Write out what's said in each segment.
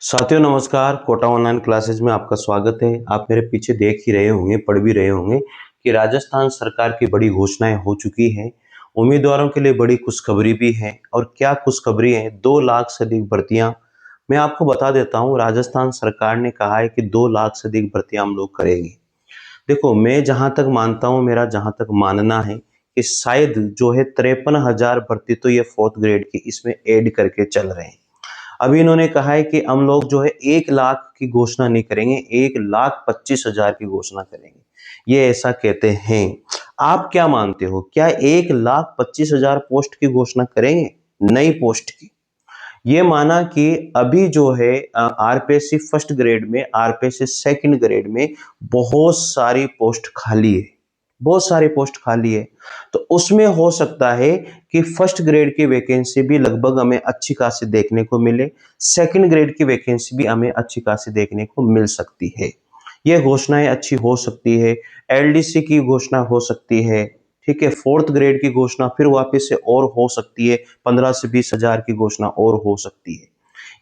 साथियों नमस्कार। Kota online classes में आपका स्वागत है। आप मेरे पीछे देख ही रहे होंगे, पढ़ भी रहे होंगे कि राजस्थान सरकार की बड़ी घोषणाएं हो चुकी हैं। उम्मीदवारों के लिए बड़ी खुशखबरी भी है। और क्या खुशखबरी है, 2 लाख से अधिक भर्तियां। मैं आपको बता देता हूं, राजस्थान सरकार ने कहा है कि 2 लाख से अधिक भर्तियां हम लोग करेंगे। देखो, मैं जहां तक मानता हूं, मेरा जहां तक मानना है कि शायद जो है 53,000 भर्ती तो ये 4th ग्रेड की इसमें ऐड करके चल रहे हैं। अभी इन्होंने कहा है कि हम लोग जो है 1 लाख की घोषणा नहीं करेंगे, 1,25,000 की घोषणा करेंगे, ये ऐसा कहते हैं। आप क्या मानते हो, क्या 1,25,000 पोस्ट की घोषणा करेंगे, नई पोस्ट की? ये माना कि अभी जो है आरपीएससी फर्स्ट ग्रेड में, आरपीएससी सेकंड ग्रेड में बहुत सारी पोस्ट खाली है, बहुत सारी पोस्ट खाली है। तो उसमें हो सकता है कि फर्स्ट ग्रेड की वैकेंसी भी लगभग हमें अच्छी खासी देखने को मिले, सेकंड ग्रेड की वैकेंसी भी हमें अच्छी खासी देखने को मिल सकती है। ये घोषणाएं अच्छी हो सकती है। एलडीसी की घोषणा हो सकती है, ठीक है। 4th ग्रेड की घोषणा फिर वापस से और हो सकती है, 15 से 20,000 की घोषणा और हो सकती है।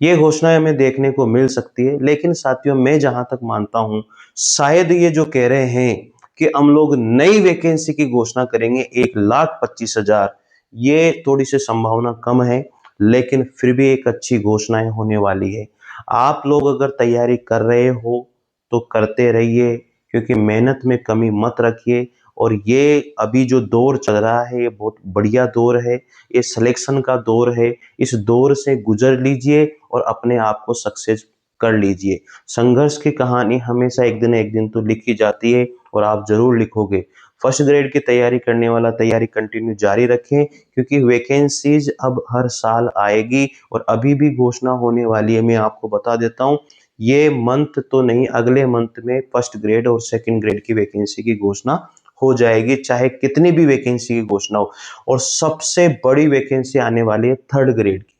ये घोषणाएं हमें देखने को मिल सकती है। लेकिन साथियों, मैं जहां तक मानता हूं, शायद ये जो कह रहे हैं कि हम लोग नई वैकेंसी की घोषणा करेंगे 1,25,000, ये थोड़ी सी संभावना कम है। लेकिन फिर भी एक अच्छी घोषणाएं होने वाली है। आप लोग अगर तैयारी कर रहे हो तो करते रहिए, क्योंकि मेहनत में कमी मत रखिए। और ये अभी जो दौर चल रहा है, ये बहुत बढ़िया दौर है, ये सिलेक्शन का दौर है। इस दौर से गुजर लीजिए और अपने आप को सक्सेस कर लीजिए। संघर्ष की कहानी हमेशा एक दिन तो लिखी जाती है, और आप जरूर लिखोगे। फर्स्ट ग्रेड की तैयारी करने वाला तैयारी कंटिन्यू जारी रखें, क्योंकि वैकेंसीज अब हर साल आएगी और अभी भी घोषणा होने वाली है। मैं आपको बता देता हूं, ये मंथ तो नहीं, अगले मंथ में फर्स्ट ग्रेड और सेकंड ग्रेड की वैकेंसी की घोषणा हो जाएगी, चाहे कितनी भी वैकेंसी की घोषणा हो। और सबसे बड़ी वैकेंसी आने वाली है थर्ड ग्रेड की।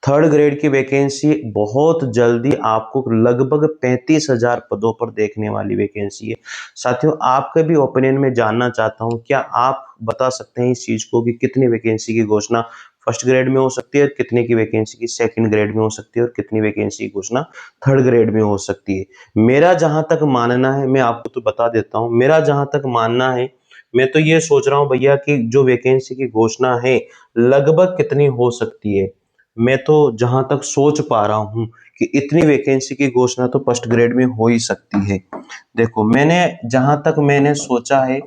थर्ड ग्रेड की वैकेंसी बहुत जल्दी आपको लगभग 35,000 पदों पर देखने वाली वैकेंसी है। साथियों, आपके भी ओपिनियन में जानना चाहता हूं, क्या आप बता सकते हैं इस चीज को कि कितनी वैकेंसी की घोषणा फर्स्ट ग्रेड में हो सकती है, और कितने की वैकेंसी की सेकंड ग्रेड में हो सकती है, और कितनी वैकेंसी की घोषणा थर्ड ग्रेड में हो सकती है? मेरा जहां तक मानना है, मैं आपको तो बता देता हूं, मेरा जहां तक मानना है, मैं तो ये सोच रहा हूं भैया कि जो वैकेंसी की घोषणा है लगभग कितनी हो सकती है। मैं तो जहां तक सोच पा रहा हूं कि इतनी वैकेंसी की घोषणा तो फर्स्ट ग्रेड में हो ही सकती है। देखो, मैंने सोचा है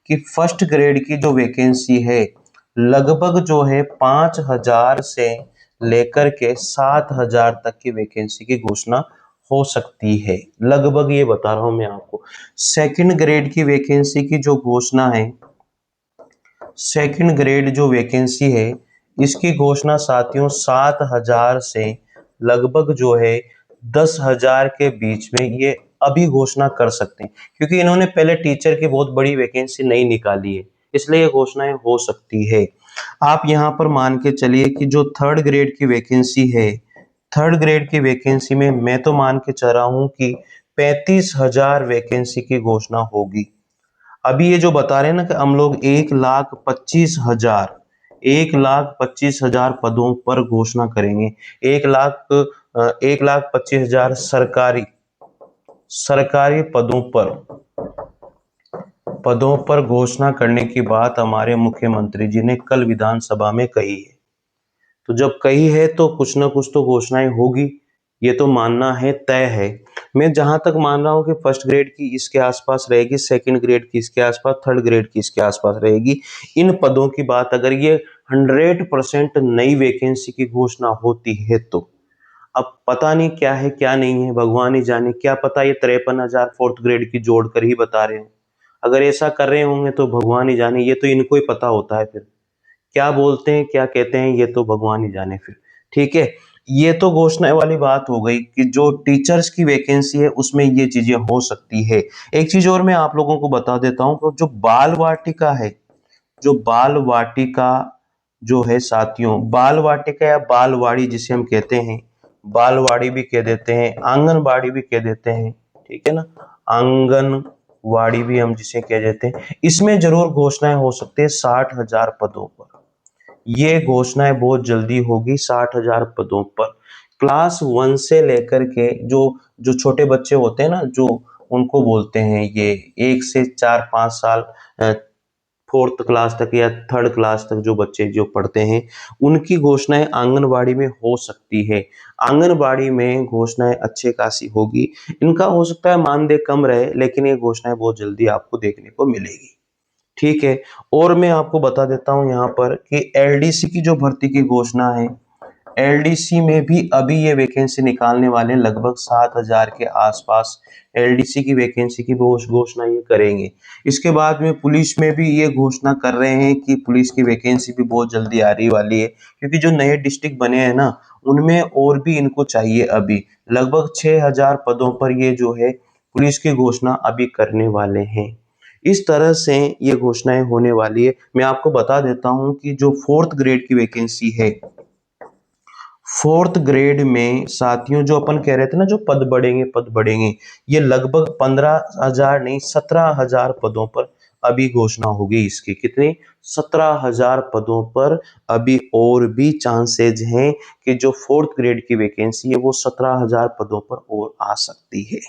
कि फर्स्ट ग्रेड की जो वैकेंसी है, लगभग जो है 5,000 से लेकर के 7,000 तक की वैकेंसी की घोषणा हो सकती है। लगभग ये बता रहा हूं मैं आपको। सेकंड ग्रेड की वैकेंसी की जो घोषणा है, सेकंड ग्रेड जो वैकेंसी है, इसकी घोषणा साथियों 7,000 से लगभग जो है 10,000 के बीच में ये अभी घोषणा कर सकते हैं, क्योंकि इन्होंने पहले टीचर की बहुत बड़ी वैकेंसी नहीं निकाली है, इसलिए ये घोषणाएं हो सकती है। आप यहां पर मान के चलिए कि जो थर्ड ग्रेड की वैकेंसी है, थर्ड ग्रेड की वैकेंसी में मैं तो मान के चल रहा हूं कि 35,000 वैकेंसी की घोषणा होगी। अभी ये जो बता रहे हैं ना कि हम लोग 1,25,000, 1,25,000 पदों पर घोषणा करेंगे। 1,25,000 सरकारी सरकारी पदों पर घोषणा करने की बात हमारे मुख्यमंत्री जी ने कल विधानसभा में कही है। तो जब कही है तो कुछ ना कुछ तो घोषणाएं होगी, ये तो मानना है, तय है। मैं जहां तक मान रहा हूं कि फर्स्ट ग्रेड की इसके आसपास रहेगी, सेकंड ग्रेड की इसके आसपास, थर्ड ग्रेड की इसके आसपास रहेगी। इन पदों की बात अगर ये 100% नई वैकेंसी की घोषणा होती है तो अब पता नहीं क्या है क्या नहीं है, भगवान ही जाने। क्या पता ये 53,000 फोर्थ ग्रेड की जोड़कर ही बता रहे हो। अगर ऐसा कर रहे होंगे तो भगवान ही जाने, ये तो इनको ही पता होता है। फिर क्या बोलते हैं, क्या कहते हैं, ये तो भगवान ही जाने फिर। ठीक है, ये तो घोषणा वाली बात हो गई कि जो टीचर्स की वैकेंसी है उसमें ये चीजें हो सकती है। एक चीज और मैं आप लोगों को बता देता हूं कि जो बाल वाटिका है, जो बाल वाटिका जो है साथियों, बाल वाटिका या बालवाड़ी जिसे हम कहते हैं, बालवाड़ी भी कह देते हैं, आंगनबाड़ी भी कह देते हैं, ठीक है ना, आंगनवाड़ी भी हम जिसे कह देते हैं, इसमें जरूर घोषणाएं हो सकती है 60,000 पदों पर। ये घोषणाएं बहुत जल्दी होगी 60,000 पदों पर। क्लास 1 से लेकर के जो जो छोटे बच्चे होते हैं ना, जो उनको बोलते हैं ये 1 से 4-5 साल, फोर्थ क्लास तक या थर्ड क्लास तक जो बच्चे जो पढ़ते हैं, उनकी घोषणाएं आंगनबाड़ी में हो सकती है। आंगनबाड़ी में घोषणाएं अच्छे खासी होगी। इनका हो सकता है मानदेय कम रहे, लेकिन ये घोषणाएं बहुत जल्दी आपको देखने को मिलेगी। ठीक है। और मैं आपको बता देता हूं यहाँ पर कि एलडीसी की जो भर्ती की घोषणा है, एलडीसी में भी अभी ये वैकेंसी निकालने वाले लगभग 7,000 के आसपास एलडीसी की वैकेंसी की घोषणा ये करेंगे। इसके बाद में पुलिस में भी ये घोषणा कर रहे हैं कि पुलिस की वैकेंसी भी बहुत जल्दी आ रही वाली है, क्योंकि जो नए डिस्ट्रिक्ट बने हैं ना, उनमें और भी इनको चाहिए। अभी लगभग 6,000 पदों पर ये जो है पुलिस की घोषणा अभी करने वाले हैं। इस तरह से ये घोषणाएं होने वाली है। मैं आपको बता देता हूं कि जो 4th ग्रेड की वैकेंसी है, 4th ग्रेड में साथियों, जो अपन कह रहे थे ना, जो पद बढ़ेंगे, ये लगभग 15,000 नहीं, 17,000 पदों पर अभी घोषणा होगी इसकी। कितनी? 17,000 पदों पर अभी और भी चांसेज हैं कि जो 4th ग्रेड की वैकेंसी है वो 17,000 पदों पर और आ सकती है,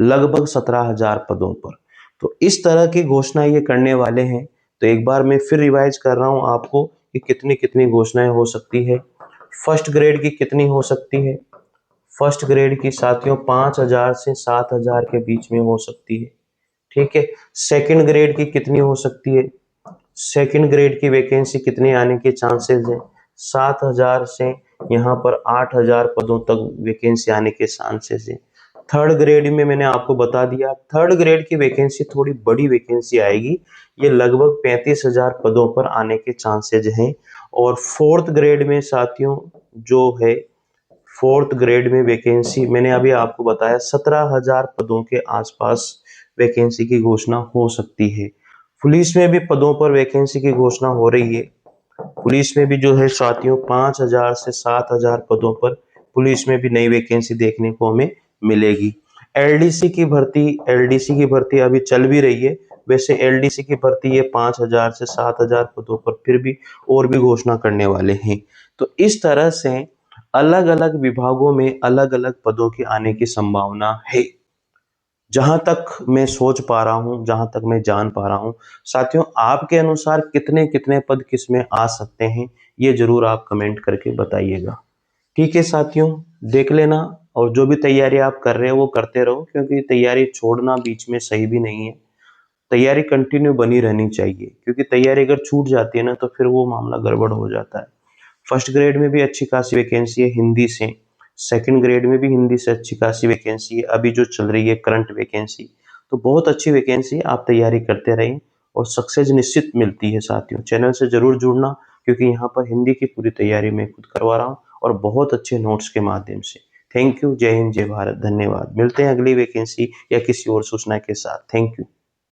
लगभग 17,000 पदों पर। तो इस तरह की घोषणा ये करने वाले हैं। तो एक बार मैं फिर रिवाइज कर रहा हूं आपको कि कितनी कितनी घोषणाएं हो सकती है। फर्स्ट ग्रेड की कितनी हो सकती है? फर्स्ट ग्रेड की साथियों 5,000 से 7,000 के बीच में हो सकती है। ठीक है। सेकंड ग्रेड की कितनी हो सकती है? सेकंड ग्रेड की वैकेंसी कितने आने के चांसेस है? 7,000 से यहाँ पर 8,000 पदों तक वैकेंसी आने के चांसेस है। थर्ड ग्रेड में मैंने आपको बता दिया, थर्ड ग्रेड की वैकेंसी थोड़ी बड़ी वैकेंसी आएगी, ये लगभग 35,000 पदों पर आने के चांसेज हैं। और फोर्थ ग्रेड में साथियों जो है, फोर्थ ग्रेड में वैकेंसी मैंने अभी आपको बताया 17,000 पदों के आसपास वैकेंसी की घोषणा हो सकती है। पुलिस में भी पदों पर वैकेंसी की घोषणा हो रही है। पुलिस में भी जो है साथियों 5,000 से 7,000 पदों पर पुलिस में भी नई वैकेंसी देखने को हमें मिलेगी। एलडीसी की भर्ती अभी चल भी रही है। वैसे एलडीसी की भर्ती ये 5,000 से 7,000 पदों पर फिर भी और भी घोषणा करने वाले हैं। तो इस तरह से अलग अलग विभागों में अलग अलग पदों के आने की संभावना है। जहां तक मैं सोच पा रहा हूं, जहां तक मैं जान पा रहा हूं, साथियों आपके अनुसार कितने कितने पद किसमें आ सकते हैं, ये जरूर आप कमेंट करके बताइएगा। ठीक है साथियों, देख लेना। और जो भी तैयारी आप कर रहे हो वो करते रहो, क्योंकि तैयारी छोड़ना बीच में सही भी नहीं है। तैयारी कंटिन्यू बनी रहनी चाहिए, क्योंकि तैयारी अगर छूट जाती है ना तो फिर वो मामला गड़बड़ हो जाता है। फर्स्ट ग्रेड में भी अच्छी खासी वैकेंसी है हिंदी से। सेकंड ग्रेड में भी हिंदी से अच्छी खासी वैकेंसी है, अभी जो चल रही है करंट वैकेंसी। तो बहुत अच्छी वैकेंसी है, आप तैयारी करते रहें और सक्सेस निश्चित मिलती है साथियों। चैनल से जरूर जुड़ना, क्योंकि यहाँ पर हिंदी की पूरी तैयारी मैं खुद करवा रहा हूँ और बहुत अच्छे नोट्स के माध्यम से। Thank you. जय हिंद, जय भारत, धन्यवाद। मिलते हैं अगली वैकेंसी या किसी और सूचना के साथ। Thank you.